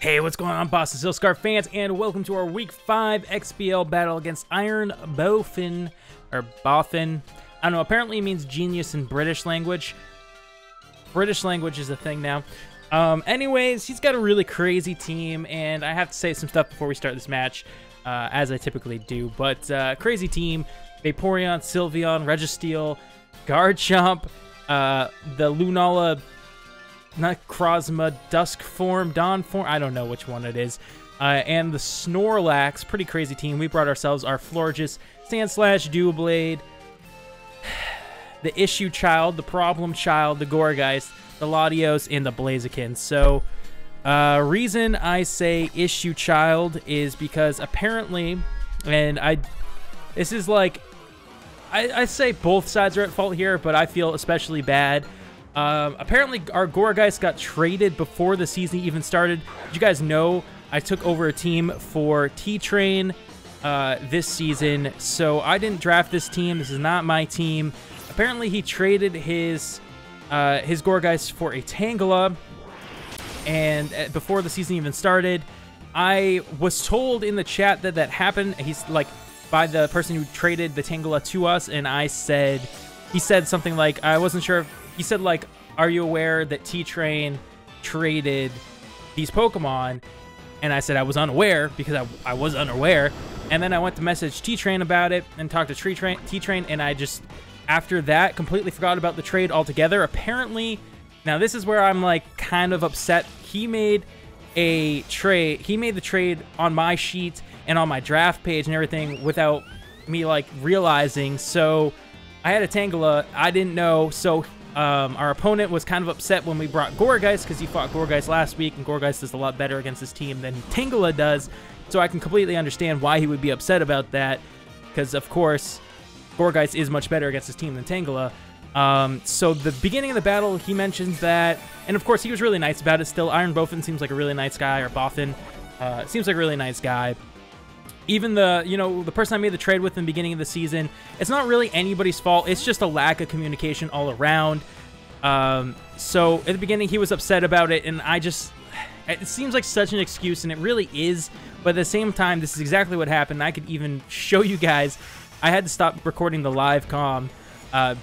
Hey, what's going on, Boston Silkscar fans, and welcome to our Week 5 XBL battle against IronBoffin, or Boffin. I don't know, apparently it means genius in British language. British language is a thing now. Anyways, he's got a really crazy team, and I have to say some stuff before we start this match, as I typically do. But crazy team: Vaporeon, Sylveon, Registeel, Garchomp, the Lunala, not Krozma, Dusk form, Dawn form, I don't know which one it is, and the Snorlax. Pretty crazy team. We brought ourselves our Florges, Sandslash, Doublade, the Issue Child, the Problem Child, the Gourgeist, the Latios, and the Blaziken. So, reason I say Issue Child is because apparently, and this is like, I say both sides are at fault here, but I feel especially bad. Apparently our Gourgeist got traded before the season even started. Did you guys know I took over a team for T-Train this season, so I didn't draft this team. This is not my team. Apparently he traded his Gourgeist for a Tangela, and before the season even started, I was told in the chat that that happened. He's like, by the person who traded the Tangela to us, and he said something like, I wasn't sure if, he said, like, are you aware that T-Train traded these Pokemon? And I said I was unaware, because I was unaware. And then I went to message T-Train about it and talked to T-Train, and I just, after that, completely forgot about the trade altogether. Apparently, now this is where I'm, like, kind of upset. He made a trade. He made the trade on my sheet and on my draft page and everything without me, like, realizing. So I had a Tangela. I didn't know, so our opponent was kind of upset when we brought Gourgeist, because he fought Gourgeist last week, and Gourgeist is a lot better against this team than Tangela does, so I can completely understand why he would be upset about that, because, of course, Gourgeist is much better against his team than Tangela. So the beginning of the battle, he mentions that, and of course, he was really nice about it still. IronBoffin seems like a really nice guy, or Boffin seems like a really nice guy. Even the person I made the trade with in the beginning of the season, it's not really anybody's fault. It's just a lack of communication all around. So at the beginning, he was upset about it, and it seems like such an excuse, and it really is. But at the same time, this is exactly what happened. I could even show you guys. I had to stop recording the live comm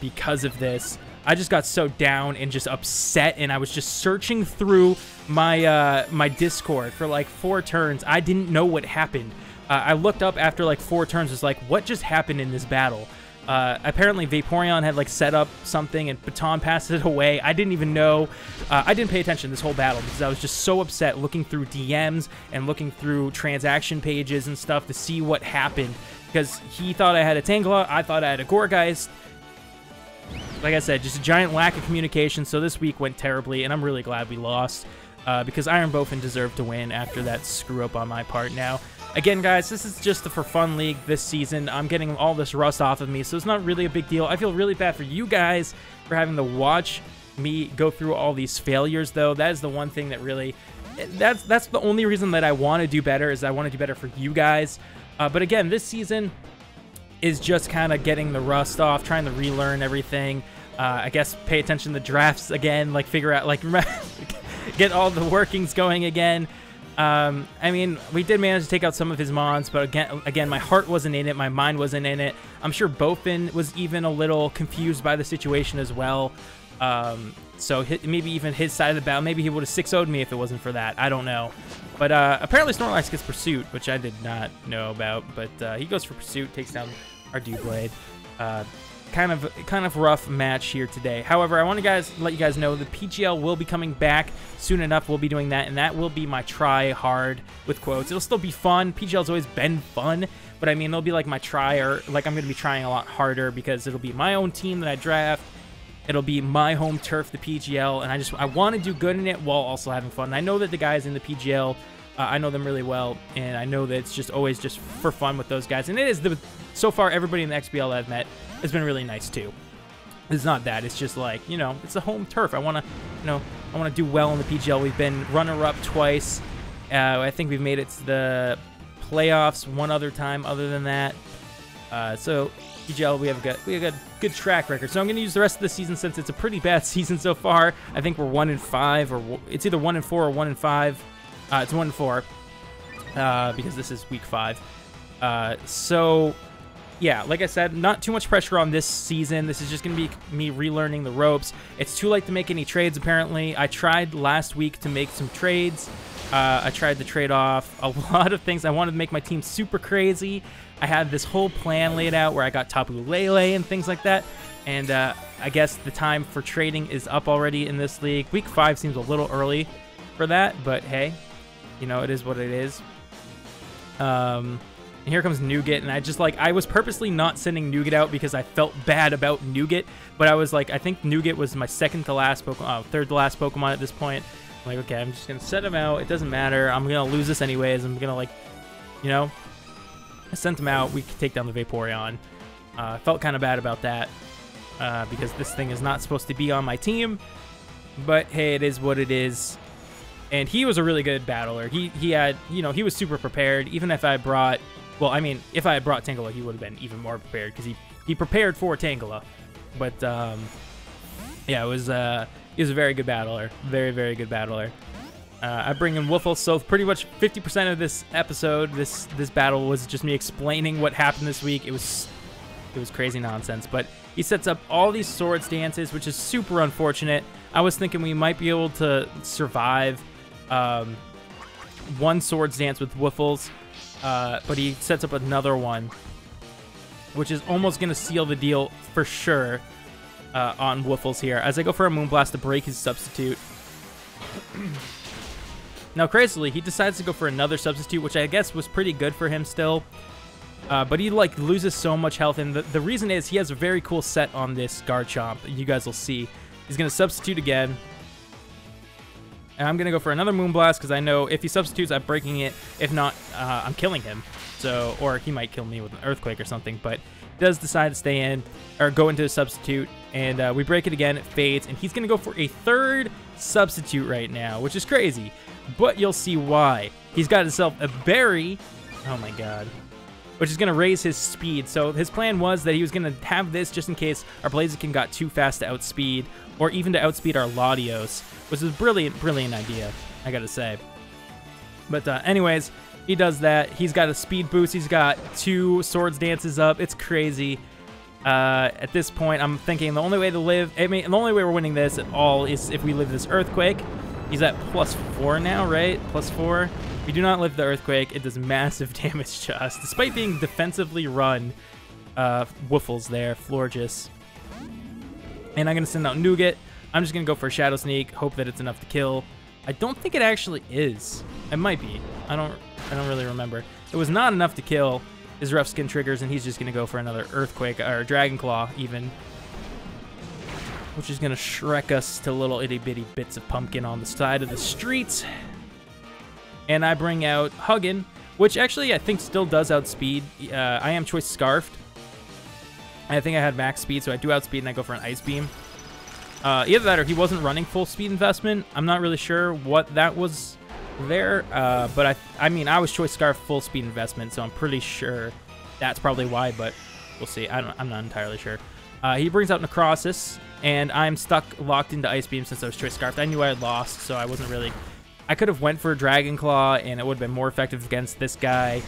because of this. I just got so down and just upset, and I was just searching through my my Discord for like 4 turns. I didn't know what happened. I looked up after like 4 turns, was like, what just happened in this battle? Apparently Vaporeon had like set up something and Baton passed it away. I didn't even know. I didn't pay attention this whole battle because I was just so upset looking through DMs and looking through transaction pages and stuff to see what happened, because he thought I had a Tangela, I thought I had a Gourgeist. Like I said, just a giant lack of communication, so this week went terribly, and I'm really glad we lost, because IronBoffin deserved to win after that screw-up on my part. Now, again, guys, this is just a for-fun league this season. I'm getting all this rust off of me, so it's not really a big deal. I feel really bad for you guys for having to watch me go through all these failures, though. That is the one thing that really... That's the only reason that I want to do better, is I want to do better for you guys. But again, this season is just kind of getting the rust off, trying to relearn everything. I guess pay attention to drafts again, like figure out, like, get all the workings going again. I mean, we did manage to take out some of his mons, but again, my heart wasn't in it, my mind wasn't in it. I'm sure Boffin was even a little confused by the situation as well. So maybe even his side of the battle, maybe he would have 6-0'd me if it wasn't for that. I don't know. But apparently Snorlax gets Pursuit, which I did not know about. But he goes for Pursuit, takes down our Doublade. Kind of rough match here today. However, I want to let you guys know the PGL will be coming back soon enough. We'll be doing that, and that will be my try hard with quotes. It'll still be fun. PGL's always been fun, but I mean, it'll be like my try, or like I'm going to be trying a lot harder, because it'll be my own team that I draft. It'll be my home turf, the PGL, and I want to do good in it while also having fun. And I know that the guys in the PGL, I know them really well, and I know that it's just always just for fun with those guys. And it is so far, everybody in the XBL that I've met has been really nice too. It's not that. It's just like, it's a home turf. I want to do well in the PGL. We've been runner-up twice. I think we've made it to the playoffs one other time other than that. So PGL, we have a good track record. So I'm going to use the rest of the season, since it's a pretty bad season so far. I think we're 1-5, or it's either 1-4 or 1-5. It's 1-4 because this is week 5. So, yeah, like I said, not too much pressure on this season. This is just going to be me relearning the ropes. It's too late to make any trades, apparently. I tried last week to make some trades. I tried to trade off a lot of things. I wanted to make my team super crazy. I had this whole plan laid out where I got Tapu Lele and things like that. And I guess the time for trading is up already in this league. Week 5 seems a little early for that, but hey, you know, it is what it is. And here comes Nougat, and I was purposely not sending Nougat out because I felt bad about Nougat, but I was like, I think Nougat was my third to last Pokemon at this point. I'm like, okay, I'm just going to set him out. It doesn't matter. I'm going to lose this anyways. I'm going to, like, you know, I sent him out. We could take down the Vaporeon. I felt kind of bad about that because this thing is not supposed to be on my team, but hey, it is what it is. And he was a really good battler. He had, you know, he was super prepared. Even if I brought, well, I mean, if I had brought Tangela, he would have been even more prepared because he prepared for Tangela. But yeah, he was a very good battler, very, very good battler. I bring in Woofle, so pretty much 50% of this episode, this battle was just me explaining what happened this week. It was crazy nonsense, but he sets up all these Swords Dances, which is super unfortunate. I was thinking we might be able to survive one Swords Dance with Woofles, but he sets up another one, which is almost going to seal the deal for sure on Woofles here, as I go for a Moonblast to break his substitute. Now, crazily, he decides to go for another substitute, which I guess was pretty good for him still. But he, like, loses so much health, and the reason is he has a very cool set on this Garchomp. You guys will see. He's going to substitute again. And I'm going to go for another Moonblast, because I know if he substitutes, I'm breaking it. If not, I'm killing him. So, or he might kill me with an Earthquake or something, but he does decide to stay in, or go into a substitute, and we break it again, it fades, and he's going to go for a third substitute right now, which is crazy. But you'll see why. He's got himself a berry. Oh my god. Which is going to raise his speed. So his plan was that he was going to have this just in case our Blaziken got too fast to outspeed, or even to outspeed our Latios, which is a brilliant, brilliant idea, I gotta say. But anyways, he does that. He's got a speed boost. He's got 2 Swords Dances up. It's crazy. At this point, I'm thinking the only way to live, I mean, the only way we're winning this at all is if we live this Earthquake. He's at +4 now, right? +4. We do not live the Earthquake. It does massive damage to us, despite being defensively run. Woofles there, Florges. And I'm going to send out Nougat. I'm just going to go for a Shadow Sneak, hope that it's enough to kill. I don't think it actually is. It might be. I don't really remember. It was not enough to kill his Rough Skin triggers, and he's just going to go for another Earthquake, or Dragon Claw, even. Which is going to Shrek us to little itty-bitty bits of pumpkin on the side of the streets. And I bring out Huggin, which actually I think still does outspeed. I am Choice Scarfed. I think I had max speed, so I do outspeed, and I go for an Ice Beam. Either that or he wasn't running full speed investment. I'm not really sure what that was there. But I mean, I was Choice Scarf full speed investment, so I'm pretty sure that's probably why, but we'll see. I'm not entirely sure. He brings out Necrosis, and I'm locked into Ice Beam since I was Choice Scarfed. I knew I had lost, so I wasn't really... I could have went for a Dragon Claw, and it would have been more effective against this guy.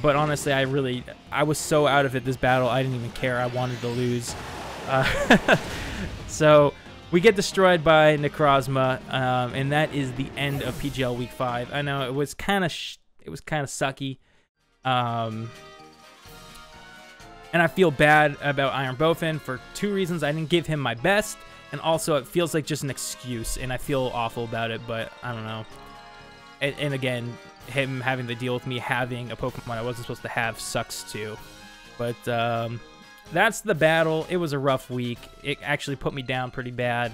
But honestly, I was so out of it this battle, I didn't even care. I wanted to lose. So we get destroyed by Necrozma, and that is the end of PGL Week 5. I know it was kind of sucky. And I feel bad about IronBoffin for 2 reasons. I didn't give him my best, and also it feels like just an excuse, and I feel awful about it, but I don't know. And again, him having to deal with me having a Pokemon I wasn't supposed to have sucks too. But that's the battle. It was a rough week. It actually put me down pretty bad,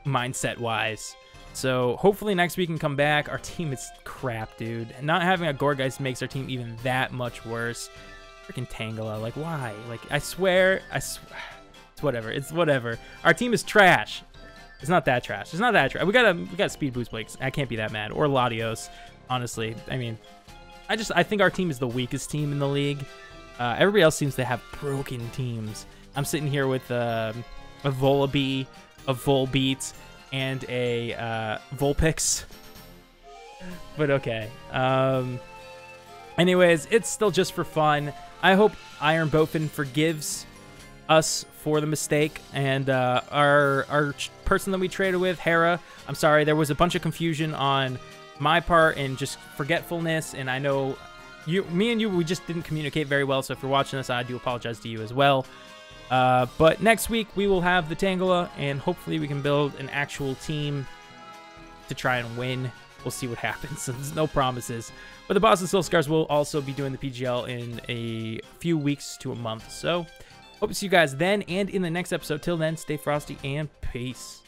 mindset-wise. So hopefully next week we can come back. Our team is crap, dude. Not having a Gourgeist makes our team even that much worse. Freaking Tangela, like why? Like I swear, it's whatever. It's whatever. Our team is trash. It's not that trash. It's not that trash. We got Speed Boost Blakes. I can't be that mad. Or Latios, honestly. I mean, I think our team is the weakest team in the league. Everybody else seems to have broken teams. I'm sitting here with a Volibee, a Volbeat, and a Vulpix. But okay. Anyways, it's still just for fun. I hope IronBoffin forgives us for the mistake, and our person that we traded with, Hera, I'm sorry, there was a bunch of confusion on my part and just forgetfulness, and I know me and you, we just didn't communicate very well, so if you're watching this, I do apologize to you as well. But next week, we will have the Tangela, and hopefully we can build an actual team to try and win. We'll see what happens. There's no promises. But the Boston Silk Scars will also be doing the PGL in a few weeks to a month. So, hope to see you guys then and in the next episode. Till then, stay frosty and peace.